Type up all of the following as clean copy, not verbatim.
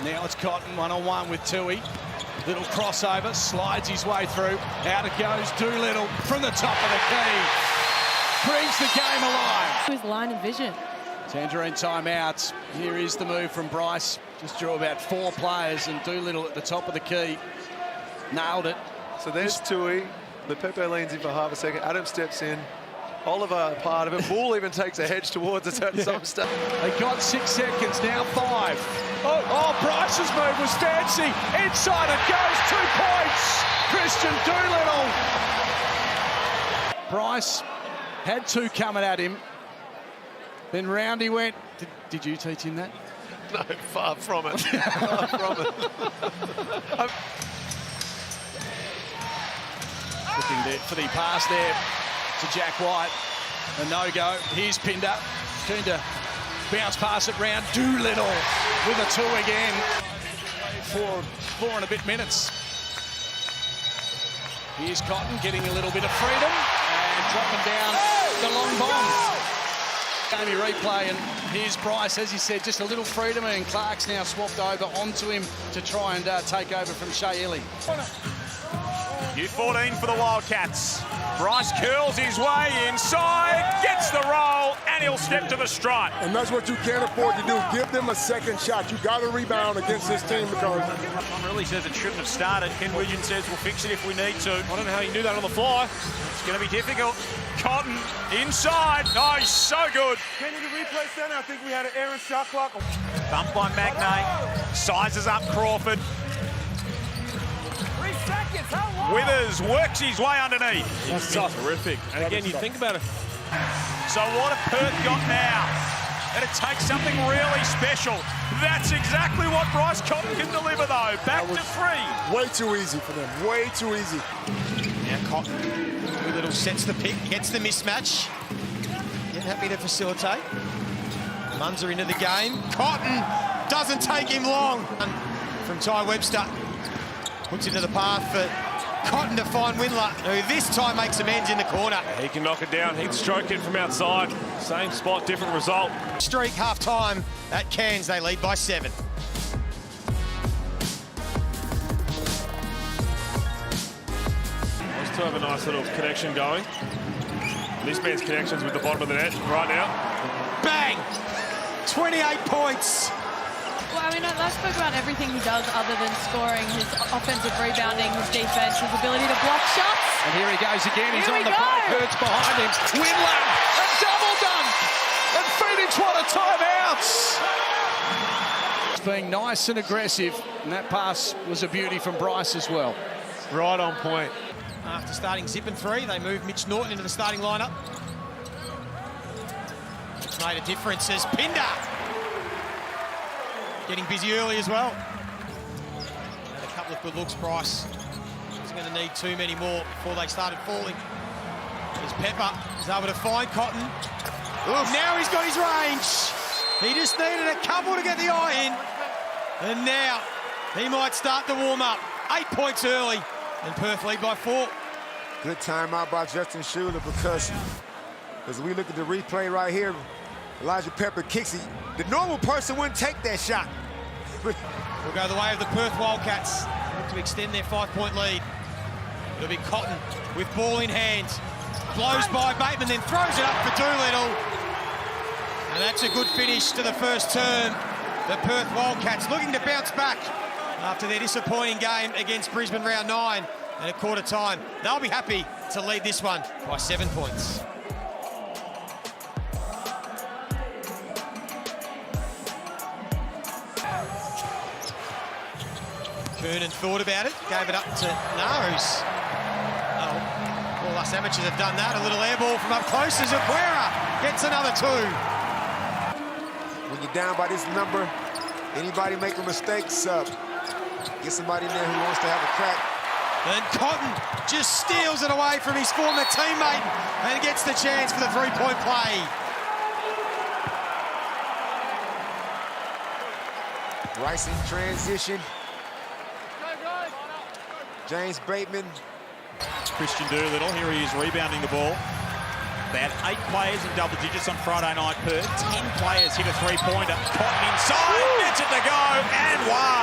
Now it's Cotton one-on-one with Tui. Little crossover, slides his way through. Out it goes, Doolittle from the top of the key. Brings the game alive. His line of vision. Tangerine timeouts. Here is the move from Bryce. Just drew about 4 players and Doolittle at the top of the key. Nailed it. So there's Tui. The Pepe leans in for half a second. Adam steps in. Oliver part of it. Bull even takes a hedge towards it at some stage. They got 6 seconds, now 5. Oh, Bryce's move was fancy. Inside it goes, 2 points. Christian Doolittle. Bryce had 2 coming at him. Then round he went. Did you teach him that? No, far from it. Far from it. Looking there for the pass there to Jack White. A no-go. Here's Pinder. Keen to bounce pass it round. Doolittle with a 2 again. 4 and a bit minutes. Here's Cotton getting a little bit of freedom and dropping down the long bomb. Jamie replay, and here's Bryce, as he said, just a little freedom, and Clark's now swapped over onto him to try and take over from Shea Illy. U14 for the Wildcats. Bryce curls his way inside, gets the roll, and he'll step to the stripe. And that's what you can't afford to do. Give them a second shot. You got to rebound against this team because... Tom really says it shouldn't have started. Ken Williams says we'll fix it if we need to. I don't know how you can do that on the fly. It's going to be difficult. Cotton inside. Oh, he's so good. Can you replay center? I think we had an errant shot clock. Bump by Magnay. Sizes up Crawford. 3 seconds. How long? Withers works his way underneath. That's terrific. And again, you think about it. So what have Perth got now? And it takes something really special. That's exactly what Bryce Cotton can deliver, though. Back to 3. Way too easy for them. Way too easy. Now Cotton, Doolittle sets the pick, gets the mismatch. Again, happy to facilitate. Munzer into the game. Cotton doesn't take him long. From Ty Webster. Puts into the path for Cotton to find Windler, who this time makes amends in the corner. He can knock it down. He can stroke it from outside. Same spot, different result. Streak half-time at Cairns. They lead by 7. Those two have a nice little connection going. This man's connections with the bottom of the net right now. Bang! 28 points. Well, I mean, I spoke about everything he does other than scoring, his offensive rebounding, his defense, his ability to block shots. And here he goes again. He's on the break. Hurts behind him. Windler, a double done. And Phoenix, what a timeout. Being nice and aggressive, and that pass was a beauty from Bryce as well. Right on point. After starting zip and 3, they move Mitch Norton into the starting lineup. It's made a difference as Pinder. Getting busy early as well. And a couple of good looks, Bryce. He's going to need too many more before they started falling. As Pepper is able to find Cotton. Oof. Now he's got his range. He just needed a couple to get the eye in. And now he might start the warm-up. 8 points early, and Perth lead by 4. Good timeout by Justin Schuler because as we look at the replay right here, Elijah Pepper kicks it. The normal person wouldn't take that shot. Will go the way of the Perth Wildcats. Look to extend their 5-point lead. It'll be Cotton with ball in hand. Blows by Bateman, then throws it up for Doolittle. And that's a good finish to the first term. The Perth Wildcats looking to bounce back after their disappointing game against Brisbane round 9 and at quarter time. They'll be happy to lead this one by 7 points. Kernan thought about it, gave it up to Naru's. Oh, all us amateurs have done that. A little air ball from up close as Aguera gets another 2. When you're down by this number, anybody making mistakes, get somebody in there who wants to have a crack. And Cotton just steals it away from his former teammate and gets the chance for the 3-point play. Bryce in transition. James Bateman. Christian Doolittle, here he is rebounding the ball. They had 8 players in double digits on Friday night, Perth. 10 players hit a 3-pointer. Cotton inside, gets it to go, and one.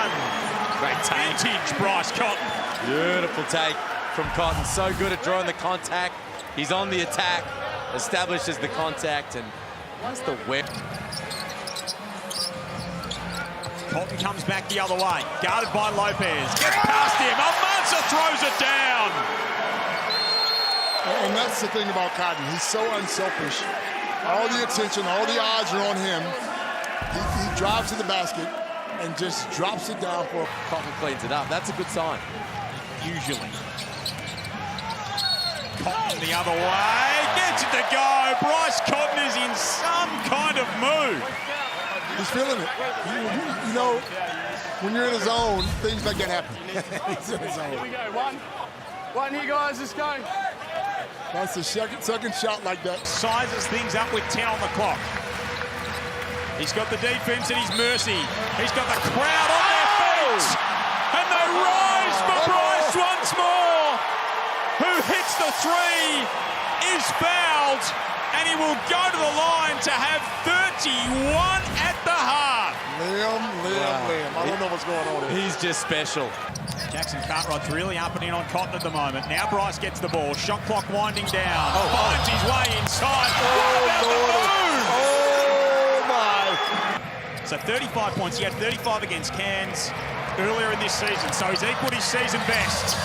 Vintage Bryce Cotton. Beautiful take from Cotton. So good at drawing the contact. He's on the attack, establishes the contact, and what's the whip? Cotton comes back the other way, guarded by Lopez. Gets past him. Almanza throws it down. And that's the thing about Cotton. He's so unselfish. All the attention, all the eyes are on him. He drives to the basket and just drops it down for Cotton cleans it up. That's a good sign. Usually. Cotton the other way, gets it to go. Bryce Cotton is in some kind of mood. He's feeling it. You know, when you're in his zone, things like that happen. He's in his zone. Here we go. One here, guys. Let's go. That's the second shot like that. Sizes things up with 10 on the clock. He's got the defense at his mercy. He's got the crowd on their feet. And they rise for Bryce once more. Who hits the three, is fouled, and he will go to the line to have 31 at the half. Liam. I don't know what's going on there. He's just special. Jackson Cartwright's really up and in on Cotton at the moment. Now Bryce gets the ball. Shot clock winding down. Finds his way inside. What about the move? Oh, my. So 35 points. He had 35 against Cairns earlier in this season. So he's equalled his season best.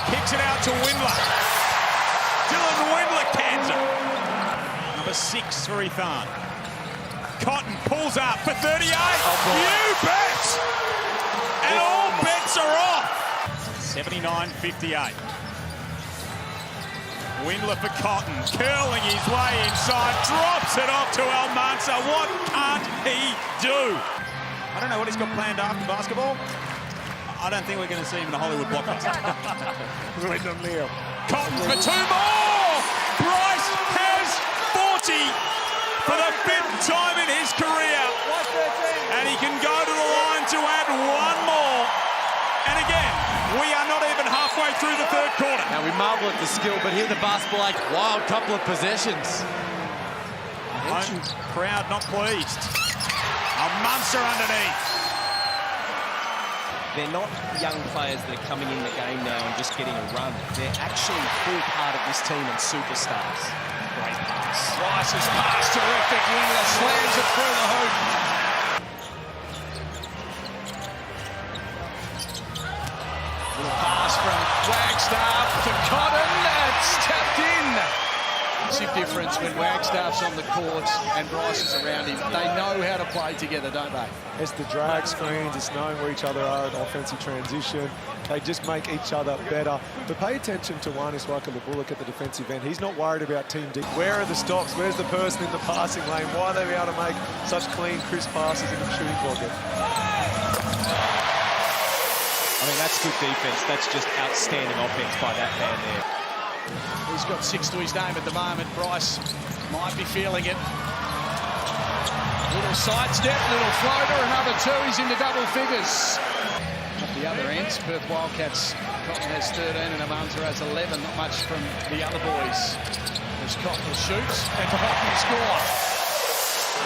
Kicks it out to Windler. Dylan Windler cans it. Number 6 for Ethan. Cotton pulls up for 38. You bet! And all bets are off. 79-58. Windler for Cotton, curling his way inside, drops it off to Almanza. What can't he do? I don't know what he's got planned after basketball. I don't think we're going to see him in a Hollywood blockbuster. Cotton for 2 more. Bryce has 40 for the 5th time in his career. And he can go to the line to add 1 more. And again, we are not even halfway through the 3rd quarter. Now we marvel at the skill, but here the basketball, like, wild couple of possessions. Home crowd not pleased. Almanza underneath. They're not young players that are coming in the game now and just getting a run. They're actually full part of this team and superstars. Great pass. Bryce's pass, terrific. Windler slams it through the hoop. Little pass from Wagstaff to Cotton. It's tapped in. Massive difference when Wagstaff's on the court and Bryce is around him. They know how to play together, don't they? It's the drag screens, it's knowing where each other are in offensive transition. They just make each other better. But pay attention to Waniswaka Bullock at the defensive end. He's not worried about team deep. Where are the stops? Where's the person in the passing lane? Why are they able to make such clean, crisp passes in the shooting pocket? I mean, that's good defense. That's just outstanding offense by that man there. He's got 6 to his name at the moment. Bryce might be feeling it. Little sidestep, little floater, another 2. He's into double figures. At the other end, Perth Wildcats, Cotton has 13 and Almanza has 11. Not much from the other boys. As Cotton shoots and Cotton scores.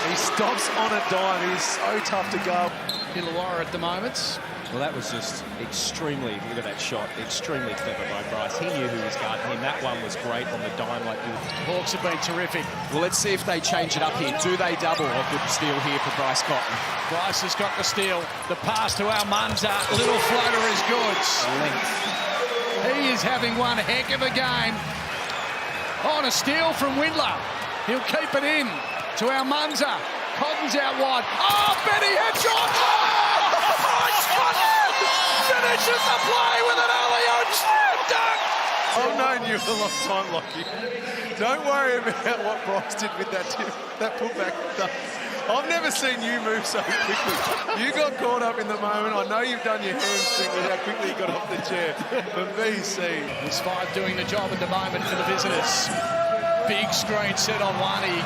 He stops on a dime. He's so tough to go. Illawarra at the moment. Well, that was just extremely, look at that shot, extremely clever by Bryce. He knew who was guarding him. That one was great on the dime like you. Hawks have been terrific. Well, let's see if they change it up here. Do they double? A good steal here for Bryce Cotton. Bryce has got the steal. The pass to Almanza. Little floater is good. He is having one heck of a game. On a steal from Windler. He'll keep it in to Almanza. Cotton's out wide. Oh, Benny headshot! Bryce Cotton finishes the play with an alley-oop slam dunk. I've known you a long time, Lockie. Don't worry about what Bryce did with that putback. I've never seen you move so quickly. You got caught up in the moment. I know you've done your hamstring with how quickly you got off the chair. But BC. There's 5 doing the job at the moment for the visitors. Big screen set on one. He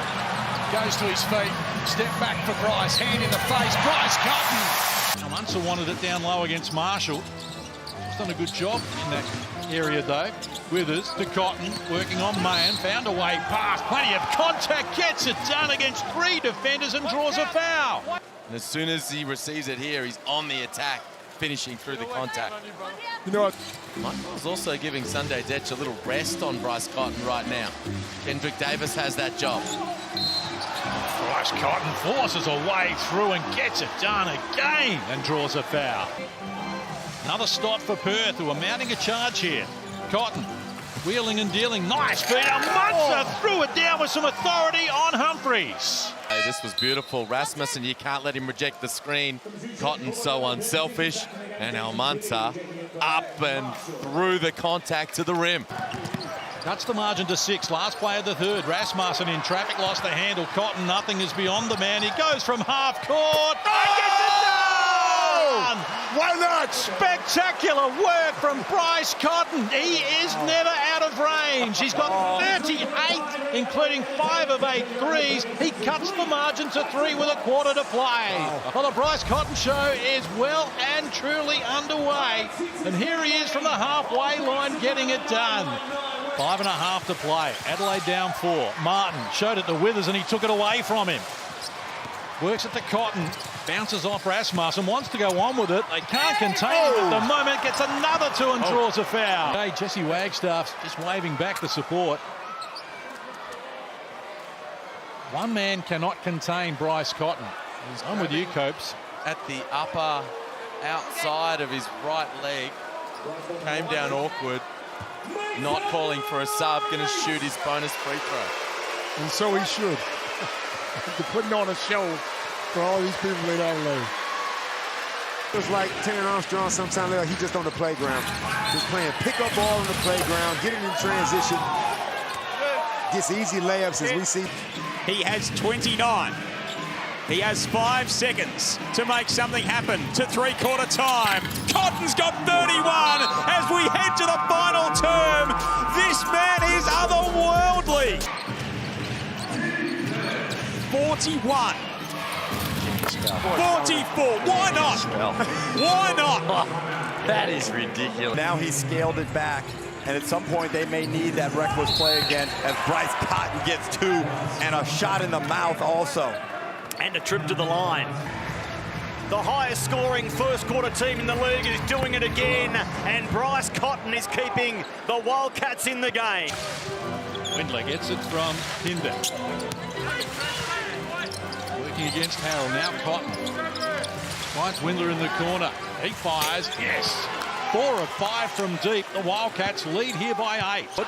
goes to his feet. Step back for Bryce. Hand in the face. Bryce Cotton. Almanza wanted it down low against Marshall. He's done a good job in that area, Dave. Withers to Cotton, working on Mahan, found a way past, plenty of contact, gets it done against 3 defenders and draws a foul. And as soon as he receives it here, he's on the attack. finishing through the contact. You know what? Michael's also giving Sunday Dech a little rest on Bryce Cotton right now. Kendrick Davis has that job. Bryce Cotton forces a way through and gets it done again and draws a foul. Another stop for Perth, who are mounting a charge here. Cotton wheeling and dealing. Nice feed. Munzer threw it down with some authority on Humphries. Hey, this was beautiful. Rasmussen, you can't let him reject the screen. Cotton so unselfish. And Almanza up and through the contact to the rim. Cuts the margin to 6. Last play of the third. Rasmussen in traffic, lost the handle. Cotton, nothing is beyond the man. He goes from half court. And gets it done! Why not? Spectacular work from Bryce Cotton. He is never out of range. He's got 38, including 5 of 8 threes. He cuts the margin to 3 with a quarter to play. Well, the Bryce Cotton show is well and truly underway. And here he is from the halfway line getting it done. 5.5 to play. Adelaide down 4. Martin showed it to Withers and he took it away from him. Works it to Cotton. Bounces off Rasmussen. Wants to go on with it. They can't contain him at the moment. Gets another 2 and draws a foul. Hey, Jesse Wagstaff's just waving back the support. One man cannot contain Bryce Cotton. I'm with you, Copes. At the upper outside of his right leg. Came down awkward. Not calling for a sub. Going to shoot his bonus free throw. And so he should. They're putting on a show for all these people in Adelaide. It was like Tanner Armstrong sometimes, like he's just on the playground. Just playing pick-up ball on the playground, getting in transition. Gets easy layups as we see. He has 29. He has 5 seconds to make something happen to three-quarter time. Cotton's got 31 as we head to the final term. This man is otherworldly. 41. 44. Why not? Why not? That is ridiculous. Now he's scaled it back. And at some point, they may need that reckless play again as Bryce Cotton gets 2 and a shot in the mouth also. And a trip to the line. The highest scoring first quarter team in the league is doing it again. And Bryce Cotton is keeping the Wildcats in the game. Windler gets it from Pinder. Working against Harrell. Now Cotton. Finds Windler in the corner. He fires. Yes. 4 of 5 from deep. The Wildcats lead here by 8. But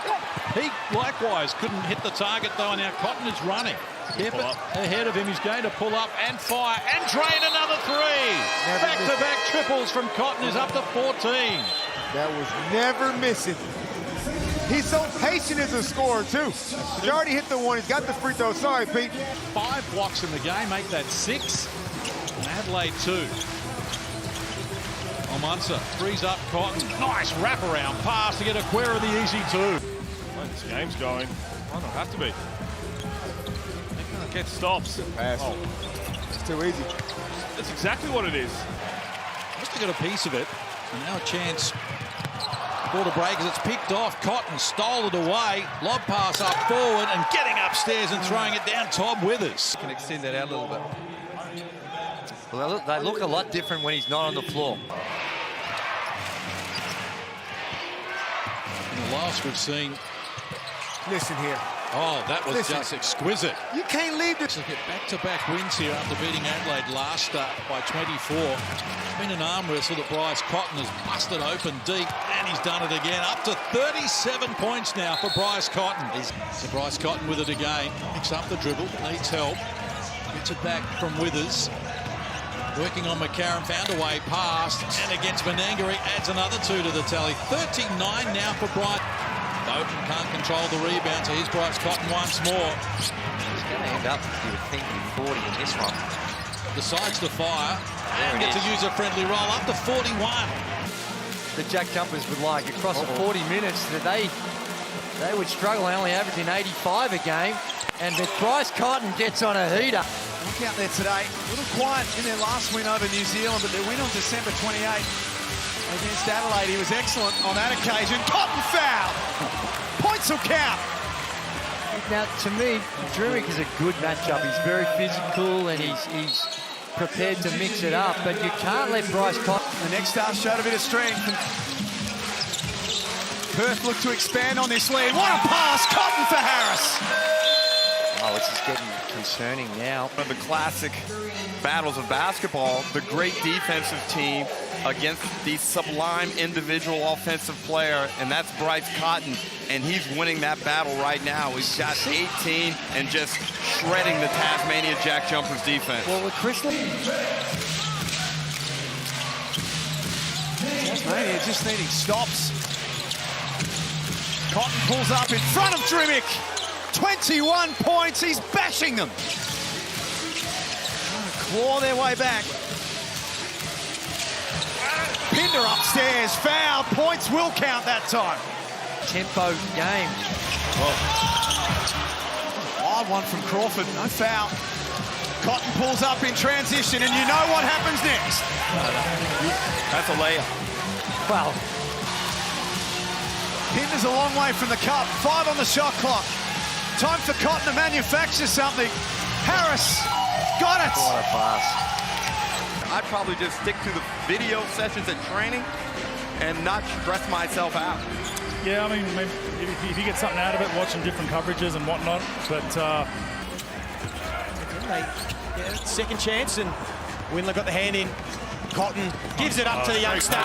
he likewise couldn't hit the target though. Now Cotton is running. Keppert ahead of him. He's going to pull up and fire and drain another 3. Back-to-back triples from Cotton is up to 14. That was never missing. He's so patient as a scorer, too. He's already hit the 1. He's got the free throw. Sorry, Pete. 5 blocks in the game. Make that 6. And Adelaide 2. Almanza frees up Cotton. Nice wraparound pass to get Aquera the easy 2. Well, this game's going. Might not have to be. Get stops. Oh. It's too easy. That's exactly what it is. Must have got a piece of it. And now a chance for the break as it's picked off. Cotton stole it away. Lob pass up forward and getting upstairs and throwing it down. Tom Withers. Can extend that out a little bit. Well, they look a lot different when he's not on the floor. And the last we've seen. Listen here. Oh, that was just exquisite. You can't leave this. Get back-to-back wins here after beating Adelaide last start by 24. It's been an arm wrestle that Bryce Cotton has busted open deep, and he's done it again. Up to 37 points now for Bryce Cotton. So Bryce Cotton with it again. Picks up the dribble, needs help. Gets it back from Withers. Working on McCarron, found a way past, and against Menanga, he adds another 2 to the tally. 39 now for Bryce. Bowden can't control the rebound, so here's Bryce Cotton once more. He's going to end up, you would think, with 40 in this one. Decides to fire and gets a user-friendly roll up to 41. The Jack Jumpers would like across the 40 minutes that they would struggle, only averaging 85 a game. And that Bryce Cotton gets on a heater. Look out there today. A little quiet in their last win over New Zealand, but their win on December 28th against Adelaide, he was excellent on that occasion. Cotton foul! Points will count! Now, to me, Druick is a good matchup. He's very physical and he's prepared to mix it up, but you can't let Bryce Cotton... The next star showed a bit of strength. Perth look to expand on this lead. What a pass, Cotton for Harris. Oh, this is getting concerning now. One of the classic battles of basketball, the great defensive team against the sublime individual offensive player, and that's Bryce Cotton, and he's winning that battle right now. He's got 18 and just shredding the Tasmania Jack Jumpers defense. Well, with Tasmania just needing stops. Cotton pulls up in front of Drimmick. 21 points, he's bashing them. Trying to claw their way back. Pinder upstairs, foul. Points will count that time. tempo game. Wild one from Crawford, no foul. Cotton pulls up in transition, and you know what happens next. That's a layup. Well, Pinder's a long way from the cup. 5 on the shot clock. Time for Cotton to manufacture something. Harris got it. What a pass. I'd probably just stick to the video sessions at training and not stress myself out. Yeah, I mean, if you get something out of it, watching different coverages and whatnot, but... second chance, and Windler got the hand in. Cotton gives it up to the youngster.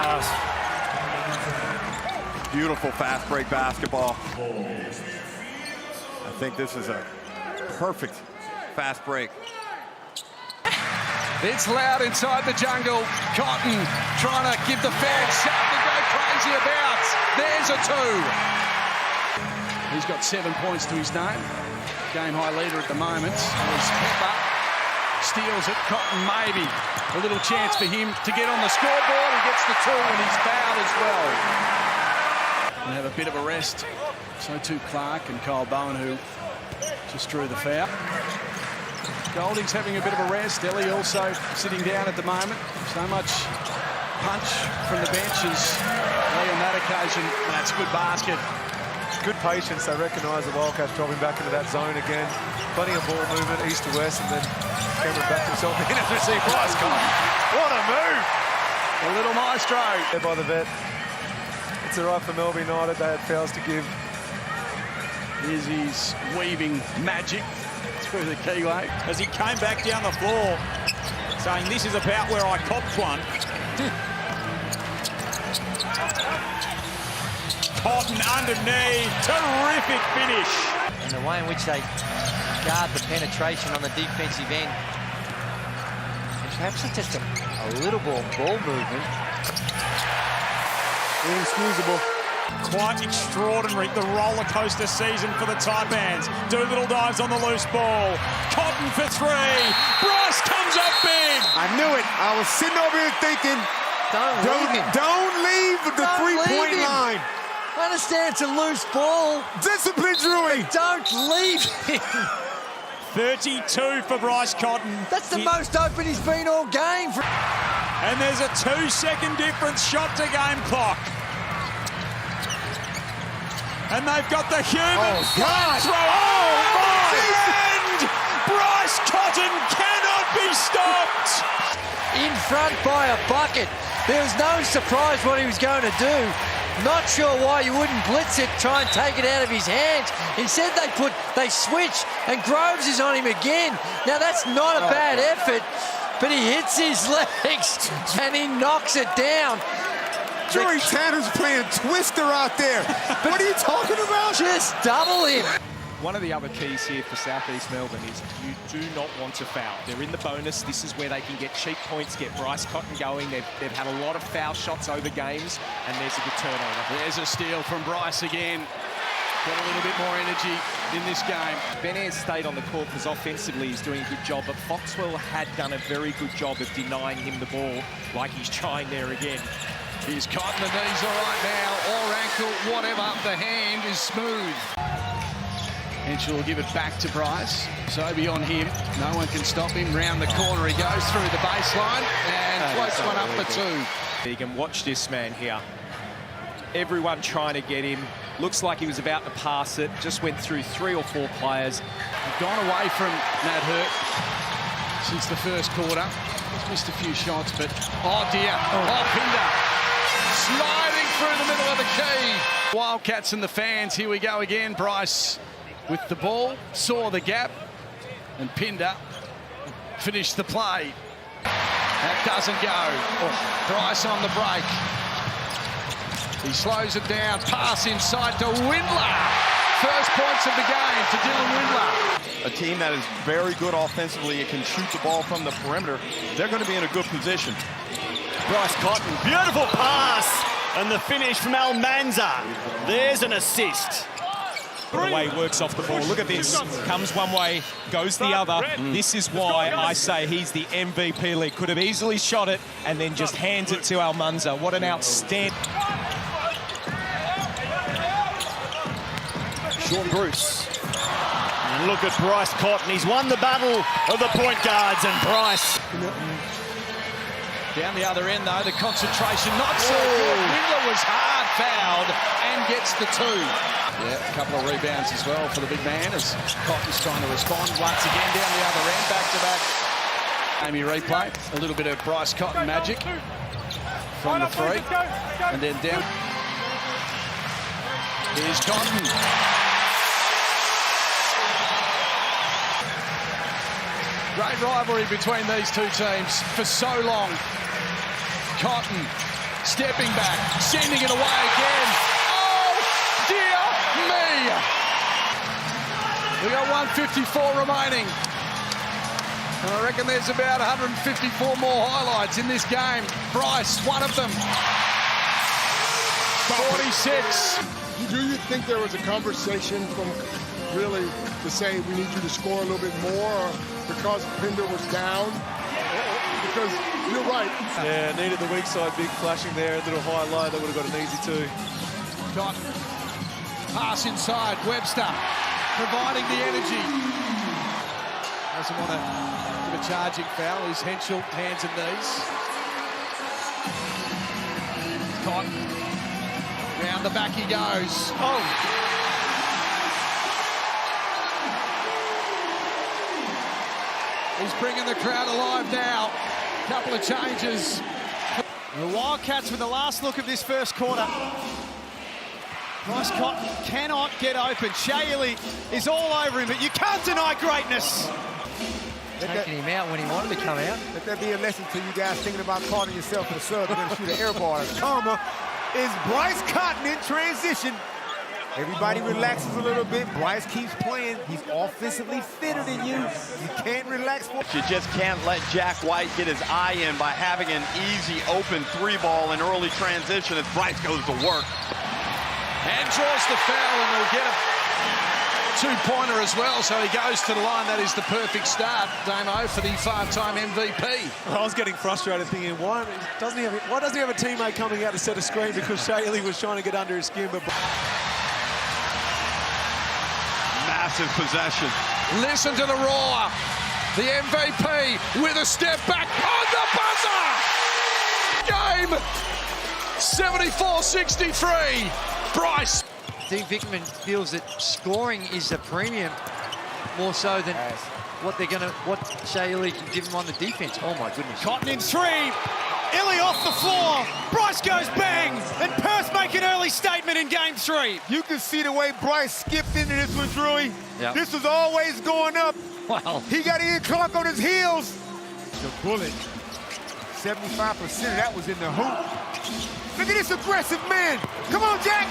Beautiful fast break basketball. I think this is a perfect fast break. It's loud inside the jungle. Cotton trying to give the fans something to go crazy about. There's a 2. He's got 7 points to his name. Game high leader at the moment. As Pepper steals it. Cotton maybe a little chance for him to get on the scoreboard. He gets the 2 and he's fouled as well. And have a bit of a rest. So too Clark and Kyle Bowen, who just drew the foul. Golding's having a bit of a rest. Ellie also sitting down at the moment. So much punch from the bench as Lee on that occasion. That's good basket. Good patience. They recognise the Wildcats dropping back into that zone again. Plenty of ball movement east to west, and then Cameron backed himself in and received Bryce Cotton. What a move! A little maestro there by the vet. It's all right for Melbourne United. They had fouls to give. Here's his weaving magic through the keyway. As he came back down the floor, saying this is about where I copped one. Cotton underneath, terrific finish. And the way in which they guard the penetration on the defensive end. And perhaps it's just a little ball movement. Inexcusable. Quite extraordinary, the roller coaster season for the Taipans. Doolittle dives on the loose ball. Cotton for 3. Bryce comes up big. I knew it. I was sitting over here thinking, don't leave the three-point line. I understand it's a loose ball. Discipline, Drewy. Don't leave him. 32 for Bryce Cotton. That's the most open he's been all game. And there's a 2-second difference shot to game clock. And they've got the human throw. Oh, my! And Bryce Cotton cannot be stopped. In front by a bucket. There was no surprise what he was going to do. Not sure why you wouldn't blitz it, try and take it out of his hands. Instead they switch, and Groves is on him again. Now that's not a bad effort, but he hits his legs and he knocks it down. Joey Tanner's playing Twister out there. What are you talking about? Just double him. One of the other keys here for South East Melbourne is you do not want to foul. They're in the bonus. This is where they can get cheap points, get Bryce Cotton going. They've had a lot of foul shots over games, and there's a good turnover. There's a steal from Bryce again. Got a little bit more energy in this game. Ben Ayres stayed on the court because offensively he's doing a good job, but Foxwell had done a very good job of denying him the ball, like he's trying there again. He's Cotton, the knees all right now, or ankle, whatever. The hand is smooth. Henschel will give it back to Bryce. Sobey on him. No one can stop him. Round the corner he goes through the baseline and floats one up for 2. You can watch this man here. Everyone trying to get him. Looks like he was about to pass it. Just went through 3 or 4 players. Gone away from Nat Hurt. since the first quarter. He's missed a few shots, but oh dear. Oh, Pinder sliding through the middle of the key. Wildcats and the fans, here we go again. Bryce with the ball, saw the gap, and Pinder finished the play. That doesn't go. Oh, Bryce on the break. He slows it down, pass inside to Windler. First points of the game to Dylan Windler. A team that is very good offensively and can shoot the ball from the perimeter, they're going to be in a good position. Bryce Cotton, beautiful pass, and the finish from Almanza. There's an assist. The way he works off the ball. Look at this. Comes one way, goes the other. This is why I say he's the MVP league. Could have easily shot it and then just hands it to Almanza. What an outstanding... Sean Bruce. And look at Bryce Cotton. He's won the battle of the point guards, and Bryce. Down the other end, though, the concentration not so good. Windler was hard fouled and gets the two. Yeah, a couple of rebounds as well for the big man as Cotton's trying to respond once again down the other end, back-to-back. Amy replay, a little bit of Bryce Cotton magic from the three, and then down. Here's Cotton. Great rivalry between these two teams for so long. Cotton stepping back, sending it away again. Oh, dear me. We got 154 remaining. And I reckon there's about 154 more highlights in this game. Bryce, one of them. 46. Do you think there was a conversation from really to say we need you to score a little bit more because Pinder was down? Because you're right. Yeah, needed the weak side, big flashing there, a little high-low, they would have got an easy two. Cotton, pass inside, Webster, providing the energy. Doesn't want to give a charging foul, he's Henschel, hands and knees. Cotton, round the back he goes. Oh! He's bringing the crowd alive now. Couple of changes. The Wildcats with the last look of this first quarter. Bryce Cotton cannot get open. Shaylee is all over him, but you can't deny greatness. Taking him out when he wanted to come out. Let that be a lesson to you guys thinking about calling yourself in a sub and then shoot an air ball. Karma is Bryce Cotton in transition. Everybody relaxes a little bit. Bryce keeps playing. He's offensively fitter than you. You can't relax. You just can't let Jack White get his eye in by having an easy open three ball in early transition as Bryce goes to work. And draws the foul, and he'll get a two-pointer as well, so he goes to the line. That is the perfect start, Damo, for the five-time MVP. I was getting frustrated thinking, why doesn't he have a teammate coming out to set a screen, because Shaylee was trying to get under his skin, but... Massive possession. Listen to the roar. The MVP with a step back on the buzzer. Game 74-63. Bryce. Dean Vickman feels that scoring is the premium more so than what Shaylee can give him on the defense. Oh my goodness. Cotton in three. Illy off the floor. Bryce goes bang. And Perth make an early statement in game three. You can see the way Bryce skipped into this one, Drewy. Yep. This was always going up. Wow. He got Ian Clark on his heels. The bullet. 75% of that was in the hoop. Look at this aggressive man. Come on, Jack.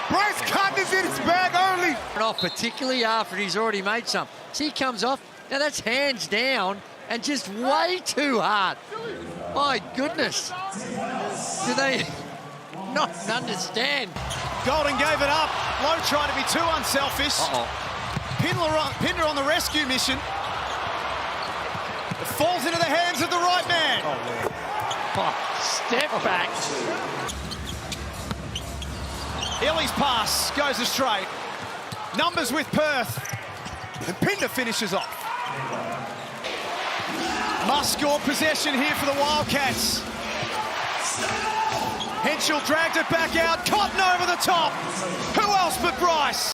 Bryce Cotton is in his bag early. Off, particularly after he's already made some. See, he comes off. Now that's hands down and just way too hard. My goodness. Do they not understand? Golden gave it up. Lowe tried to be too unselfish. Pinder on the rescue mission. It falls into the hands of the right man. Step back. Illy's pass goes astray. Numbers with Perth. And Pinder finishes off. Must score possession here for the Wildcats. Henschel dragged it back out. Cotton over the top. Who else but Bryce?